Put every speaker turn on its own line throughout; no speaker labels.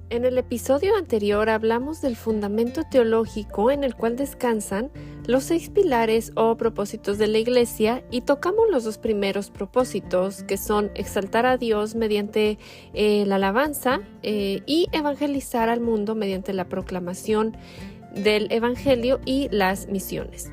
En el episodio anterior hablamos del fundamento teológico en el cual descansan los 6 pilares o propósitos de la Iglesia y tocamos los 2 primeros propósitos, que son exaltar a Dios mediante la alabanza y evangelizar al mundo mediante la proclamación del Evangelio y las misiones.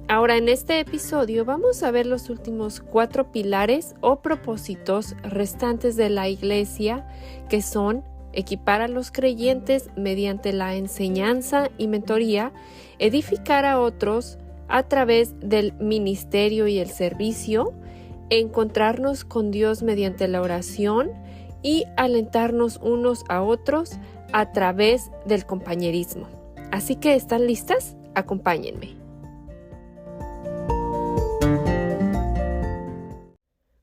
Ahora, en este episodio vamos a ver los últimos 4 pilares o propósitos restantes de la Iglesia, que son equipar a los creyentes mediante la enseñanza y mentoría, edificar a otros a través del ministerio y el servicio, encontrarnos con Dios mediante la oración y alentarnos unos a otros a través del compañerismo. Así que, ¿están listas? Acompáñenme.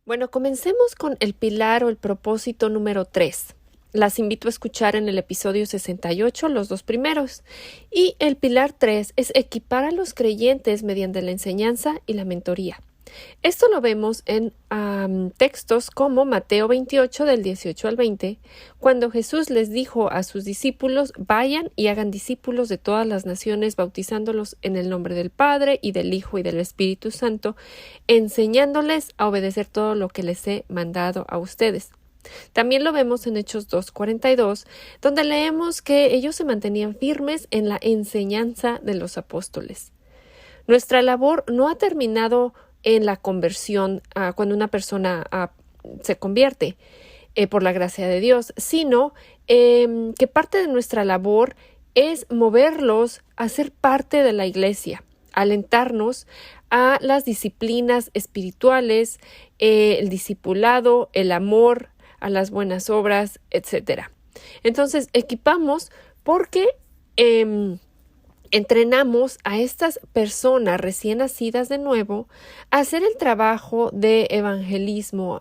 Bueno, comencemos con el pilar o el propósito número 3. Las invito a escuchar en el episodio 68 los 2 primeros. Y el pilar 3 es equipar a los creyentes mediante la enseñanza y la mentoría. Esto lo vemos en textos como Mateo 28 del 18 al 20, cuando Jesús les dijo a sus discípulos: vayan y hagan discípulos de todas las naciones, bautizándolos en el nombre del Padre y del Hijo y del Espíritu Santo, enseñándoles a obedecer todo lo que les he mandado a ustedes. También lo vemos en Hechos 2:42, donde leemos que ellos se mantenían firmes en la enseñanza de los apóstoles. Nuestra labor no ha terminado en la conversión cuando una persona se convierte por la gracia de Dios, sino que parte de nuestra labor es moverlos a ser parte de la Iglesia, alentarnos a las disciplinas espirituales, el discipulado, el amor, a las buenas obras, etc. Entonces, equipamos porque entrenamos a estas personas recién nacidas de nuevo a hacer el trabajo de evangelismo,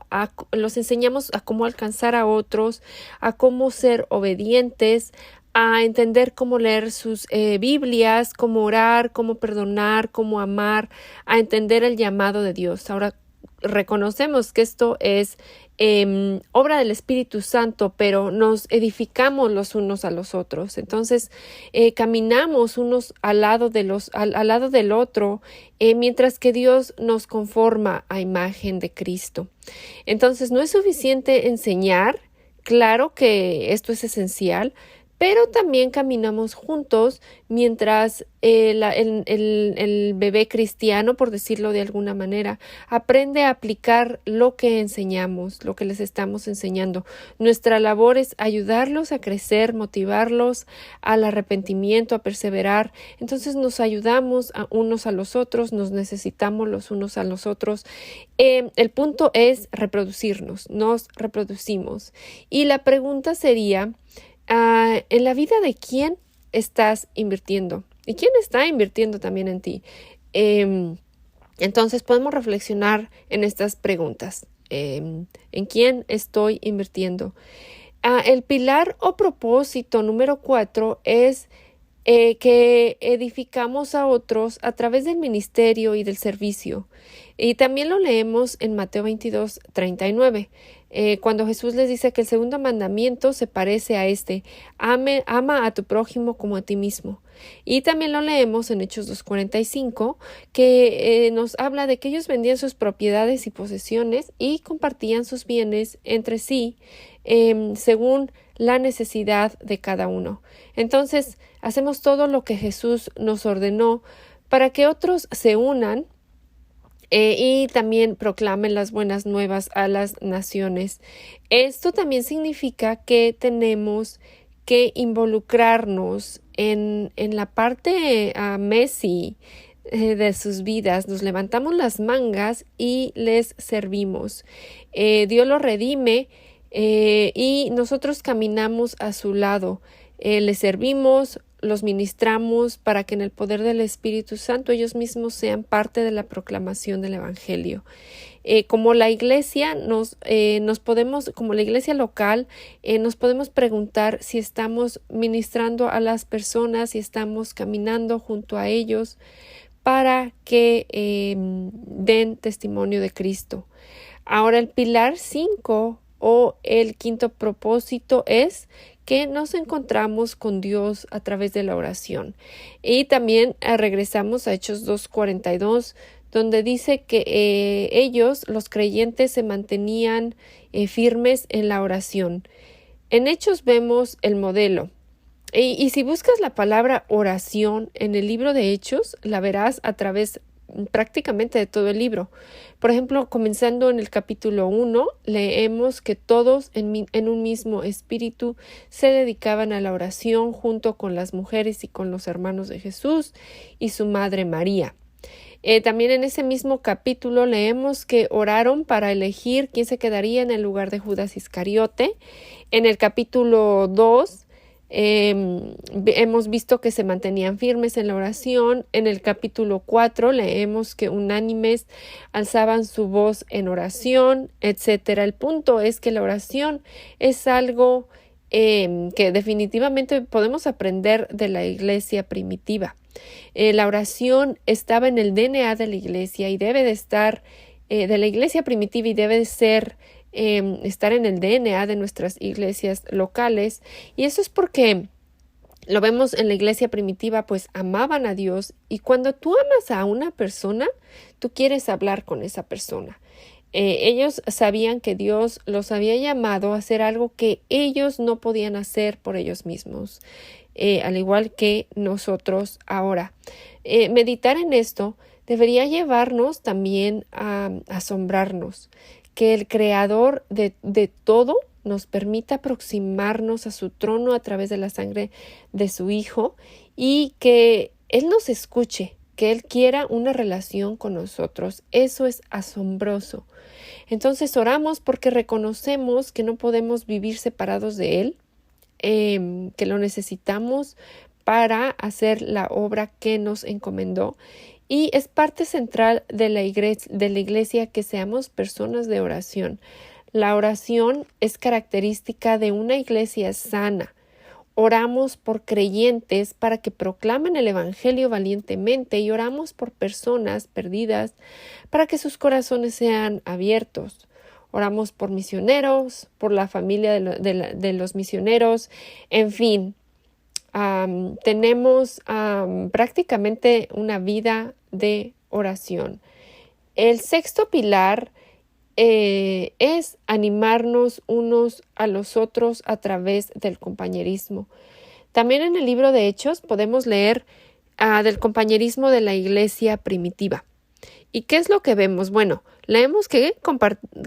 los enseñamos a cómo alcanzar a otros, a cómo ser obedientes, a entender cómo leer sus Biblias, cómo orar, cómo perdonar, cómo amar, a entender el llamado de Dios. Ahora, reconocemos que esto es obra del Espíritu Santo, pero nos edificamos los unos a los otros. Entonces, caminamos unos al lado del otro, mientras que Dios nos conforma a imagen de Cristo. Entonces, no es suficiente enseñar. Claro que esto es esencial, pero también caminamos juntos mientras el bebé cristiano, por decirlo de alguna manera, aprende a aplicar lo que enseñamos, lo que les estamos enseñando. Nuestra labor es ayudarlos a crecer, motivarlos al arrepentimiento, a perseverar. Entonces nos ayudamos unos a los otros, nos necesitamos los unos a los otros. El punto es reproducirnos, nos reproducimos. Y la pregunta sería: ¿en la vida de quién estás invirtiendo? ¿Y quién está invirtiendo también en ti? Entonces podemos reflexionar en estas preguntas. ¿En quién estoy invirtiendo? El pilar o propósito número 4 es que edificamos a otros a través del ministerio y del servicio. Y también lo leemos en Mateo 22:39, cuando Jesús les dice que el segundo mandamiento se parece a este: ama a tu prójimo como a ti mismo. Y también lo leemos en Hechos 2:45, que nos habla de que ellos vendían sus propiedades y posesiones y compartían sus bienes entre sí, según la necesidad de cada uno. Entonces, hacemos todo lo que Jesús nos ordenó para que otros se unan y también proclamen las buenas nuevas a las naciones. Esto también significa que tenemos que involucrarnos en la parte messy de sus vidas. Nos levantamos las mangas y les servimos. Dios los redime y nosotros caminamos a su lado. Les servimos, los ministramos para que en el poder del Espíritu Santo ellos mismos sean parte de la proclamación del Evangelio. Como la iglesia como la iglesia local, nos podemos preguntar si estamos ministrando a las personas, si estamos caminando junto a ellos para que den testimonio de Cristo. Ahora, el pilar 5 o el quinto propósito es que nos encontramos con Dios a través de la oración. Y también regresamos a Hechos 2:42, donde dice que ellos, los creyentes, se mantenían firmes en la oración. En Hechos vemos el modelo. Y si buscas la palabra oración en el libro de Hechos, la verás a través prácticamente de todo el libro. Por ejemplo, comenzando en el capítulo 1, leemos que todos en un mismo espíritu se dedicaban a la oración junto con las mujeres y con los hermanos de Jesús y su madre María. También en ese mismo capítulo leemos que oraron para elegir quién se quedaría en el lugar de Judas Iscariote. En el capítulo 2 hemos visto que se mantenían firmes en la oración. En el capítulo 4 leemos que unánimes alzaban su voz en oración, etc. El punto es que la oración es algo que definitivamente podemos aprender de la iglesia primitiva. La oración estaba en el DNA de la iglesia y debe de estar de la iglesia primitiva y debe de ser estar en el DNA de nuestras iglesias locales. Y eso es porque lo vemos en la iglesia primitiva, pues amaban a Dios, y cuando tú amas a una persona, tú quieres hablar con esa persona. Ellos sabían que Dios los había llamado a hacer algo que ellos no podían hacer por ellos mismos, al igual que nosotros ahora. Meditar en esto debería llevarnos también a asombrarnos, que el Creador de todo nos permita aproximarnos a su trono a través de la sangre de su Hijo y que Él nos escuche, que Él quiera una relación con nosotros. Eso es asombroso. Entonces oramos porque reconocemos que no podemos vivir separados de Él, que lo necesitamos para hacer la obra que nos encomendó. Y es parte central de la iglesia que seamos personas de oración. La oración es característica de una iglesia sana. Oramos por creyentes para que proclamen el Evangelio valientemente y oramos por personas perdidas para que sus corazones sean abiertos. Oramos por misioneros, por la familia de los misioneros, en fin. Tenemos prácticamente una vida de oración. El sexto pilar es animarnos unos a los otros a través del compañerismo. También en el libro de Hechos podemos leer del compañerismo de la iglesia primitiva. ¿Y qué es lo que vemos? Bueno, leemos que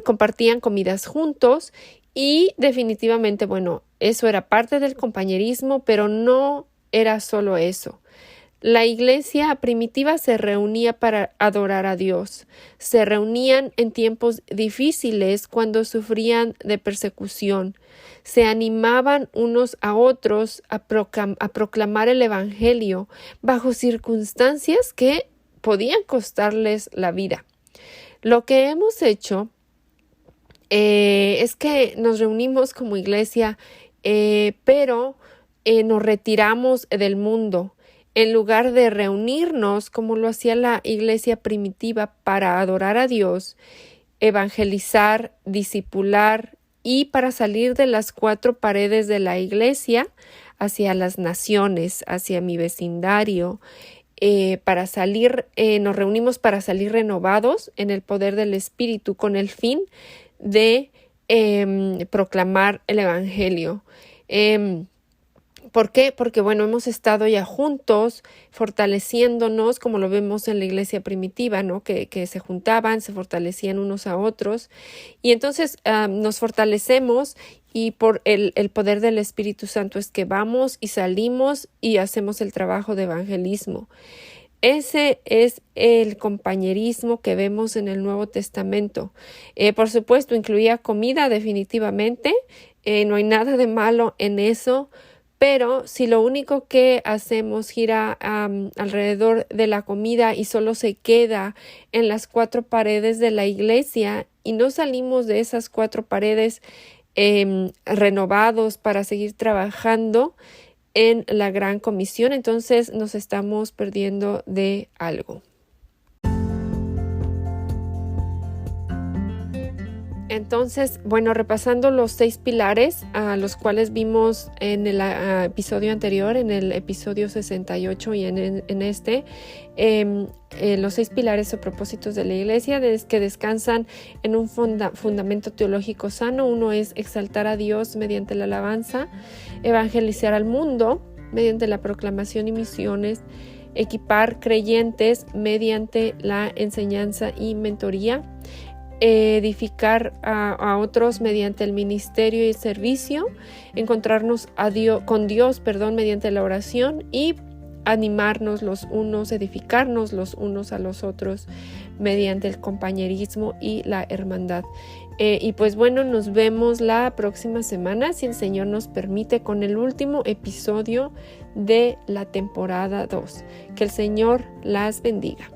compartían comidas juntos y definitivamente, bueno, eso era parte del compañerismo, pero no era solo eso. La iglesia primitiva se reunía para adorar a Dios. Se reunían en tiempos difíciles cuando sufrían de persecución. Se animaban unos a otros a proclamar el Evangelio bajo circunstancias que podían costarles la vida. Lo que hemos hecho es que nos reunimos como iglesia, pero nos retiramos del mundo. En lugar de reunirnos como lo hacía la iglesia primitiva para adorar a Dios, evangelizar, discipular y para salir de las 4 paredes de la iglesia hacia las naciones, hacia mi vecindario, nos reunimos para salir renovados en el poder del Espíritu con el fin de proclamar el Evangelio. ¿Por qué? Porque, bueno, hemos estado ya juntos, fortaleciéndonos, como lo vemos en la iglesia primitiva, ¿no? Que se juntaban, se fortalecían unos a otros. Y entonces nos fortalecemos y por el poder del Espíritu Santo es que vamos y salimos y hacemos el trabajo de evangelismo. Ese es el compañerismo que vemos en el Nuevo Testamento. Por supuesto, incluía comida definitivamente. No hay nada de malo en eso. Pero si lo único que hacemos gira alrededor de la comida y solo se queda en las 4 paredes de la iglesia y no salimos de esas 4 paredes renovados para seguir trabajando en la gran comisión, entonces nos estamos perdiendo de algo. Entonces, bueno, repasando los 6 pilares a los cuales vimos en el episodio anterior, en el episodio 68 y en este, los 6 pilares o propósitos de la iglesia que descansan en un fundamento teológico sano. Uno es exaltar a Dios mediante la alabanza, evangelizar al mundo mediante la proclamación y misiones, equipar creyentes mediante la enseñanza y mentoría, edificar a otros mediante el ministerio y el servicio, encontrarnos con Dios mediante la oración y animarnos los unos, edificarnos los unos a los otros mediante el compañerismo y la hermandad. Y pues bueno, nos vemos la próxima semana, si el Señor nos permite, con el último episodio de la temporada 2. Que el Señor las bendiga.